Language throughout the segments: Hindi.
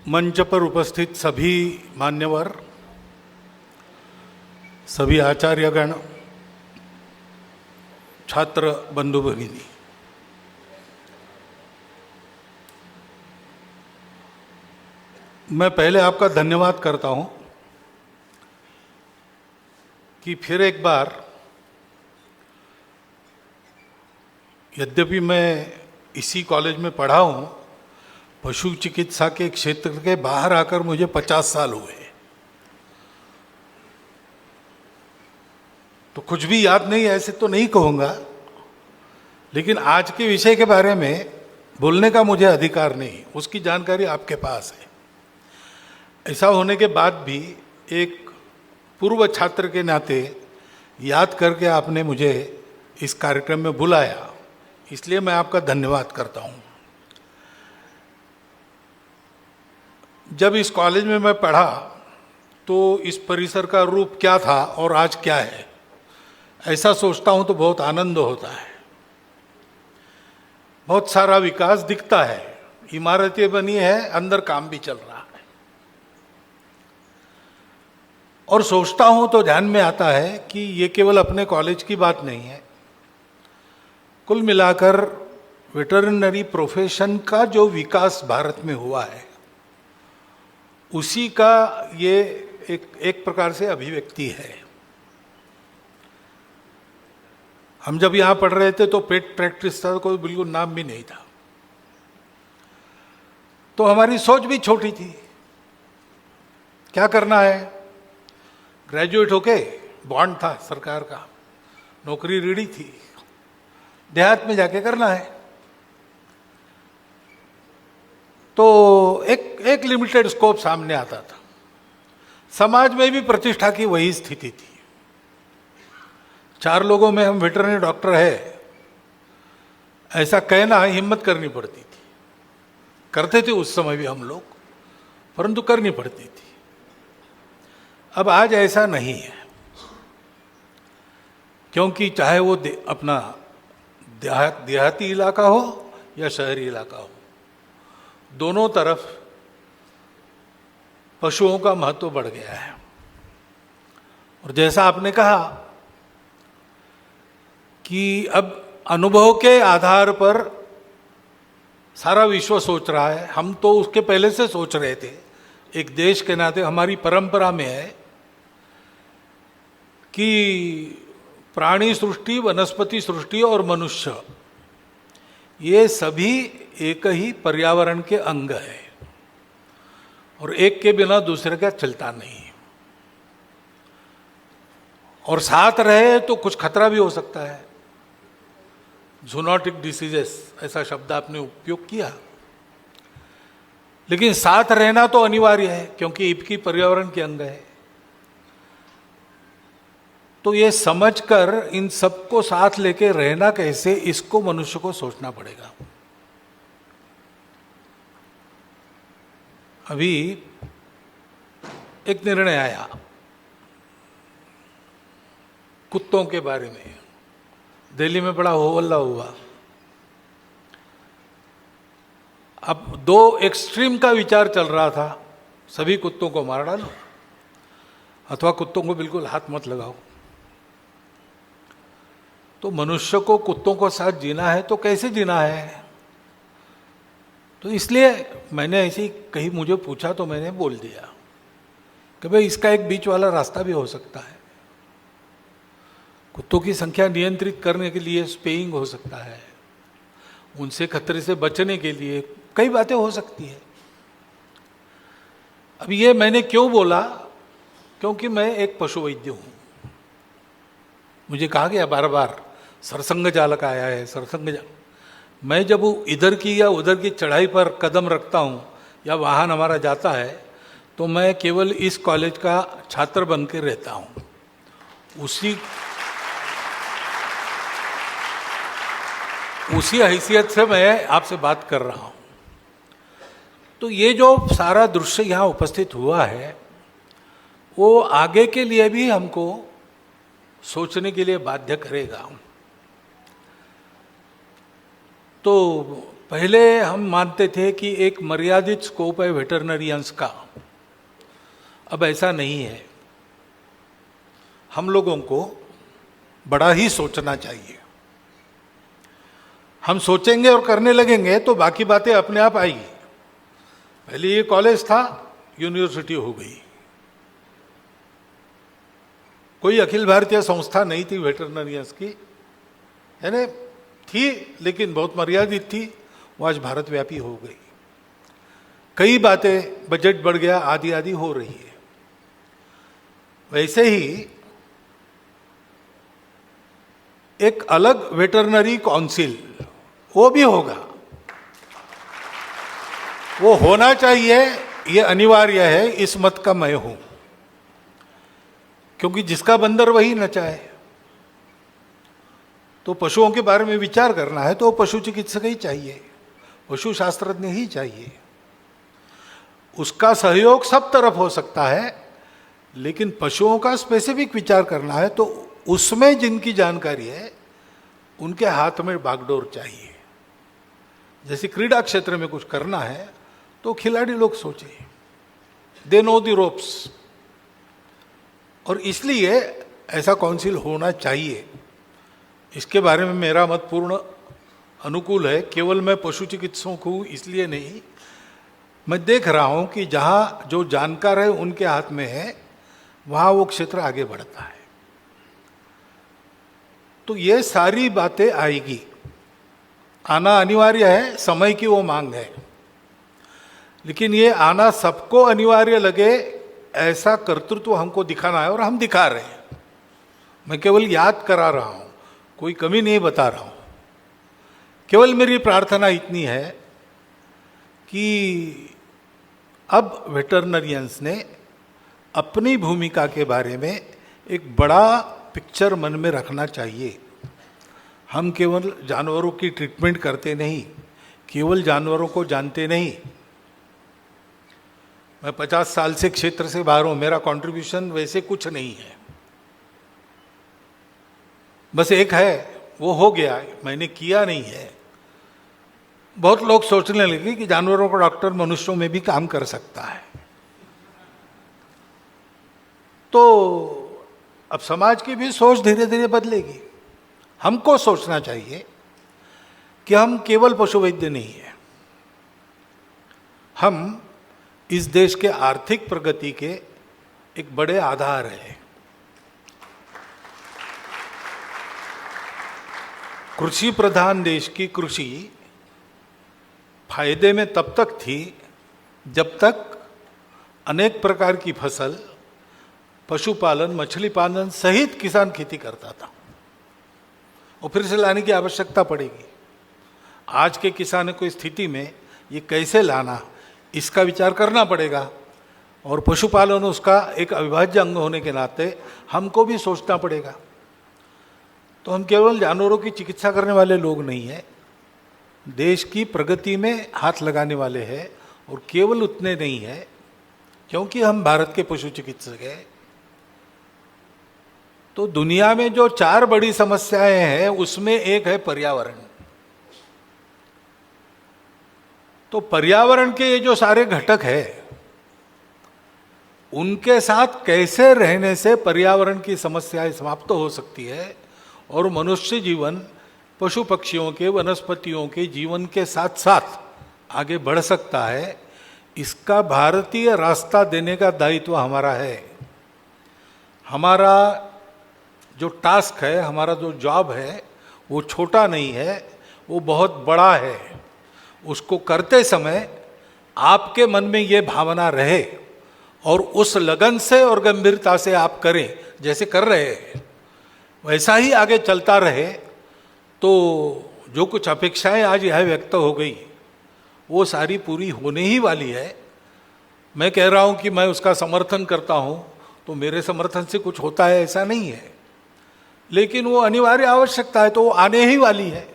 मंच पर उपस्थित सभी मान्यवर, सभी आचार्यगण, छात्र बंधु भगिनी, मैं पहले आपका धन्यवाद करता हूं कि फिर एक बार, यद्यपि मैं इसी कॉलेज में पढ़ा हूं, पशु चिकित्सा के क्षेत्र के बाहर आकर मुझे 50 साल हुए, तो कुछ भी याद नहीं, ऐसे तो नहीं कहूँगा, लेकिन आज के विषय के बारे में बोलने का मुझे अधिकार नहीं, उसकी जानकारी आपके पास है। ऐसा होने के बाद भी एक पूर्व छात्र के नाते याद करके आपने मुझे इस कार्यक्रम में बुलाया, इसलिए मैं आपका धन्यवाद करता हूँ। जब इस कॉलेज में मैं पढ़ा तो इस परिसर का रूप क्या था और आज क्या है, ऐसा सोचता हूँ तो बहुत आनंद होता है। बहुत सारा विकास दिखता है, इमारतें बनी है, अंदर काम भी चल रहा है, और सोचता हूँ तो ध्यान में आता है कि ये केवल अपने कॉलेज की बात नहीं है। कुल मिलाकर वेटरनरी प्रोफेशन का जो विकास भारत में हुआ है, उसी का ये एक प्रकार से अभिव्यक्ति है। हम जब यहाँ पढ़ रहे थे तो पेट प्रैक्टिस था, कोई बिल्कुल नाम भी नहीं था, तो हमारी सोच भी छोटी थी। क्या करना है, ग्रेजुएट होके, बॉन्ड था सरकार का, नौकरी रेडी थी, देहात में जाके करना है। तो एक लिमिटेड स्कोप सामने आता था। समाज में भी प्रतिष्ठा की वही स्थिति थी। 4 लोगों में हम वेटरनरी डॉक्टर है, ऐसा कहना हिम्मत करनी पड़ती थी। करते थे उस समय भी हम लोग, परंतु करनी पड़ती थी। अब आज ऐसा नहीं है, क्योंकि चाहे वो अपना देहाती इलाका हो या शहरी इलाका हो, दोनों तरफ पशुओं का महत्व बढ़ गया है। और जैसा आपने कहा कि अब अनुभव के आधार पर सारा विश्व सोच रहा है, हम तो उसके पहले से सोच रहे थे। एक देश के नाते हमारी परंपरा में है कि प्राणी सृष्टि, वनस्पति सृष्टि और मनुष्य, ये सभी एक ही पर्यावरण के अंग है, और एक के बिना दूसरे का चलता नहीं। और साथ रहे तो कुछ खतरा भी हो सकता है। जूनोटिक डिसीजेस, ऐसा शब्द आपने उपयोग किया, लेकिन साथ रहना तो अनिवार्य है, क्योंकि इसकी पर्यावरण के अंग है। तो ये समझकर इन सबको साथ लेके रहना कैसे, इसको मनुष्य को सोचना पड़ेगा। अभी एक निर्णय आया कुत्तों के बारे में, दिल्ली में बड़ा होहल्ला हुआ। अब 2 एक्सट्रीम का विचार चल रहा था, सभी कुत्तों को मार डालो अथवा कुत्तों को बिल्कुल हाथ मत लगाओ। तो मनुष्य को कुत्तों को साथ जीना है तो कैसे जीना है? तो इसलिए मैंने ऐसी कहीं मुझे पूछा तो मैंने बोल दिया कि भाई इसका एक बीच वाला रास्ता भी हो सकता है। कुत्तों की संख्या नियंत्रित करने के लिए स्पेइंग हो सकता है, उनसे खतरे से बचने के लिए कई बातें हो सकती है। अब ये मैंने क्यों बोला? क्योंकि मैं एक पशु वैद्य हूं। मुझे कहा गया बार बार, सरसंघ चालक आया है, सरसंघ चालक। मैं जब इधर की या उधर की चढ़ाई पर कदम रखता हूं या वाहन हमारा जाता है, तो मैं केवल इस कॉलेज का छात्र बन के रहता हूं। उसी हैसियत से मैं आपसे बात कर रहा हूं। तो ये जो सारा दृश्य यहाँ उपस्थित हुआ है, वो आगे के लिए भी हमको सोचने के लिए बाध्य करेगा। तो पहले हम मानते थे कि एक मर्यादित स्कोप है वेटरनरियंस का, अब ऐसा नहीं है। हम लोगों को बड़ा ही सोचना चाहिए। हम सोचेंगे और करने लगेंगे तो बाकी बातें अपने आप आएगी। पहले ये कॉलेज था, यूनिवर्सिटी हो गई। कोई अखिल भारतीय संस्था नहीं थी वेटरनरियंस की, यानी थी लेकिन बहुत मर्यादित थी, वो आज भारत व्यापी हो गई। कई बातें, बजट बढ़ गया, आदि आदि हो रही है। वैसे ही एक अलग वेटरनरी काउंसिल वो भी होगा, वो होना चाहिए, ये अनिवार्य है। इस मत का मैं हूं, क्योंकि जिसका बंदर वही नचाए। तो पशुओं के बारे में विचार करना है तो पशु चिकित्सक ही चाहिए, पशु शास्त्रज्ञ ही चाहिए। उसका सहयोग सब तरफ हो सकता है, लेकिन पशुओं का स्पेसिफिक विचार करना है तो उसमें जिनकी जानकारी है उनके हाथ में बागडोर चाहिए। जैसे क्रीड़ा क्षेत्र में कुछ करना है तो खिलाड़ी लोग सोचे, दे नो द रोप्स, और इसलिए ऐसा काउंसिल होना चाहिए। इसके बारे में मेरा मत पूर्ण अनुकूल है। केवल मैं पशु चिकित्सक हूँ इसलिए नहीं, मैं देख रहा हूँ कि जहाँ जो जानकार है उनके हाथ में है, वहाँ वो क्षेत्र आगे बढ़ता है। तो ये सारी बातें आएगी, आना अनिवार्य है, समय की वो मांग है। लेकिन ये आना सबको अनिवार्य लगे ऐसा कर्तृत्व हमको दिखाना है, और हम दिखा रहे हैं। मैं केवल याद करा रहा हूं, कोई कमी नहीं बता रहा हूं। केवल मेरी प्रार्थना इतनी है कि अब वेटरनरियंस ने अपनी भूमिका के बारे में एक बड़ा पिक्चर मन में रखना चाहिए। हम केवल जानवरों की ट्रीटमेंट करते नहीं, केवल जानवरों को जानते नहीं। मैं 50 साल से क्षेत्र से बाहर हूं, मेरा कंट्रीब्यूशन वैसे कुछ नहीं है। बस एक है, वो हो गया, मैंने किया नहीं है। बहुत लोग सोचने लगे कि जानवरों का डॉक्टर मनुष्यों में भी काम कर सकता है। तो अब समाज की भी सोच धीरे धीरे बदलेगी। हमको सोचना चाहिए कि हम केवल पशु वैद्य नहीं है, हम इस देश के आर्थिक प्रगति के एक बड़े आधार है। कृषि प्रधान देश की कृषि फायदे में तब तक थी जब तक अनेक प्रकार की फसल, पशुपालन, मछली पालन सहित किसान खेती करता था। और फिर से लाने की आवश्यकता पड़ेगी। आज के किसानों की स्थिति में ये कैसे लाना, इसका विचार करना पड़ेगा। और पशुपालन उसका एक अविभाज्य अंग होने के नाते हमको भी सोचना पड़ेगा। तो हम केवल जानवरों की चिकित्सा करने वाले लोग नहीं हैं, देश की प्रगति में हाथ लगाने वाले हैं। और केवल उतने नहीं है, क्योंकि हम भारत के पशु चिकित्सक हैं। तो दुनिया में जो 4 बड़ी समस्याएं हैं उसमें एक है पर्यावरण। तो पर्यावरण के ये जो सारे घटक है, उनके साथ कैसे रहने से पर्यावरण की समस्याएं समाप्त हो सकती है और मनुष्य जीवन पशु पक्षियों के, वनस्पतियों के जीवन के साथ साथ आगे बढ़ सकता है, इसका भारतीय रास्ता देने का दायित्व हमारा है। हमारा जो टास्क है, हमारा जो जॉब है, वो छोटा नहीं है, वो बहुत बड़ा है। उसको करते समय आपके मन में ये भावना रहे और उस लगन से और गंभीरता से आप करें, जैसे कर रहे हैं वैसा ही आगे चलता रहे। तो जो कुछ अपेक्षाएं आज यह व्यक्त हो गई वो सारी पूरी होने ही वाली है। मैं कह रहा हूं कि मैं उसका समर्थन करता हूं तो मेरे समर्थन से कुछ होता है ऐसा नहीं है, लेकिन वो अनिवार्य आवश्यकता है, तो वो आने ही वाली है।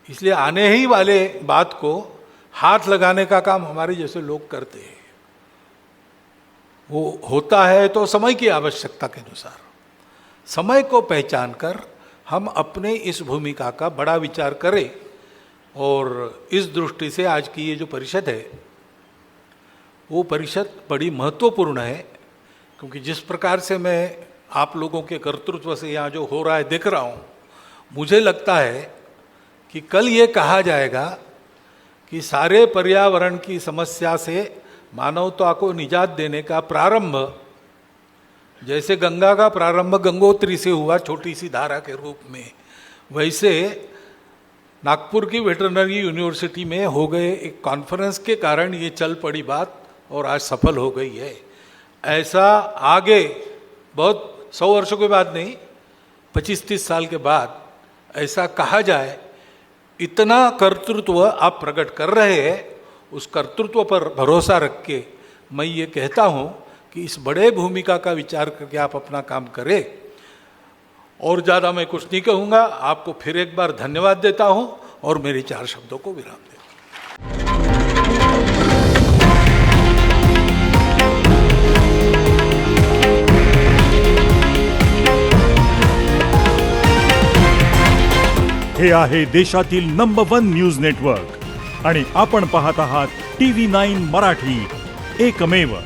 इसलिए आने ही वाले बात को हाथ लगाने का काम हमारे जैसे लोग करते हैं। वो होता है तो समय की आवश्यकता के अनुसार, समय को पहचान कर हम अपने इस भूमिका का बड़ा विचार करें और इस दृष्टि से आज की ये जो परिषद है वो परिषद बड़ी महत्वपूर्ण है, क्योंकि जिस प्रकार से मैं आप लोगों के कर्तृत्व से यहाँ जो हो रहा है देख रहा हूँ, मुझे लगता है कि कल ये कहा जाएगा कि सारे पर्यावरण की समस्या से मानवता को निजात देने का प्रारंभ, जैसे गंगा का प्रारंभ गंगोत्री से हुआ छोटी सी धारा के रूप में, वैसे नागपुर की वेटरनरी यूनिवर्सिटी में हो गए एक कॉन्फ्रेंस के कारण ये चल पड़ी बात और आज सफल हो गई है। ऐसा आगे बहुत 100 वर्षों के बाद नहीं, 25-30 साल के बाद ऐसा कहा जाए, इतना कर्तृत्व आप प्रकट कर रहे हैं, उस कर्तृत्व पर भरोसा रख के मैं ये कहता हूँ कि इस बड़े भूमिका का विचार करके आप अपना काम करें। और ज़्यादा मैं कुछ नहीं कहूँगा, आपको फिर एक बार धन्यवाद देता हूँ और मेरे 4 शब्दों को विराम देता हूँ। हे आहे देशातील नंबर 1 न्यूज नेटवर्क आणि आपण पाहत आहात TV9 मराठी, एकमेव।